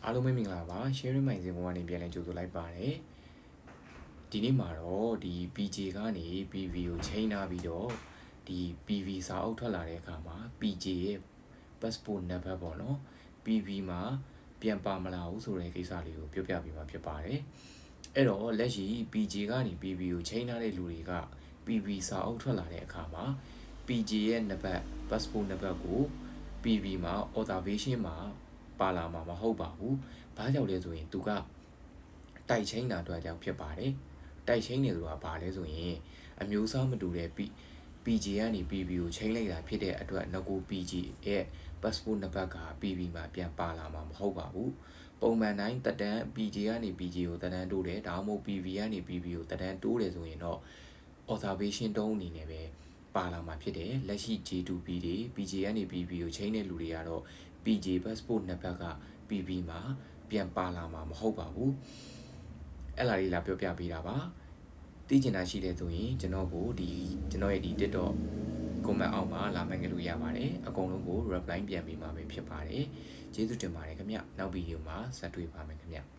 အားလုံးပဲမင်္ဂလာပါ sharing မိုင်စဉ်ပေါ်ကနေပြန်လည်ကြိုဆိုလိုက်ပါတယ်ဒီနေ့မှာတော့ဒီ PJ ကနေ PV ကိုချိန်ထားပြီးတော့ဒီ PV စာအုပ်ထွက်လာတဲ့အခါမှာ PJ ရဲ့ passport နံပါတ်ပေါ့နော် PV မှာပြန်ပါမလာဘူးဆိုတဲ့ကိစ္စလေးကိုပြောပြပေးမှာဖြစ်ပါတယ်အဲ့တော့လက်ရှိ PJ ကနေ PV ကိုချိန်ထားတဲ့လူတွေက PV စာအုပ်ထွက်လာတဲ့အခါမှာ PJ ရဲ့နံပါတ် passport နံပါတ်ကို PV မှာ observation မှာပါလာမှာမဟုတ်ပါဘူး။ဘာကြောင့်လဲဆိုရင်သူကတိုက်ချင်းတာအတွက်ကြောင့်ဖြစ်ပါတယ်။တိုက်ချင်းနေဆိုတာဘာလဲဆိုရင်အမျိုးအစားမတူတဲ့ PJ ကနေ PV ကိုချိန်လိုက်တာဖြစ်တဲ့အတွက်ငကို PJ ရဲ့ passport နံပါတ်က PV မှာပြန်ပါလာမှာမဟုတ်ပါဘူး။ပုံမှန်တိုင်းတက်တန်း PJ ကနေ PJ ကိုတက်တန်းတိုးတယ်ဒါမှမဟုတ် PV ကနေ PV ကိုတက်တန်းတိုးတယ်ဆိုရင်တော့ observation တုံးအနေနဲ့ပဲပါလာမှာဖြစ်တယ်လက်ရှိ J2B တွေ PJ ကနေ PV ကိုချိန်တဲ့လူတွေကတော့ PJ passport နံပါတ်က PV မှာပြန်ပါလာမှာမဟုတ်ပါဘူးအဲ့လာလေးလာပြောပြပေးတာပါသိချင်တာရှိတယ်ဆိုရင်ကျွန်တော်ရဲ့ဒီ TikTok comment အောက်မှာလာမှတ်ကြလို့ရပါတယ်အကုန်လုံးကို reply ပြန်ပေးမှာပဲဖြစ်ပါတယ်ကျေးဇူးတင်ပါတယ်ခင်ဗျနောက်ဗီဒီယိုမှာဆက်တွေ့ပါမယ်ခင်ဗျ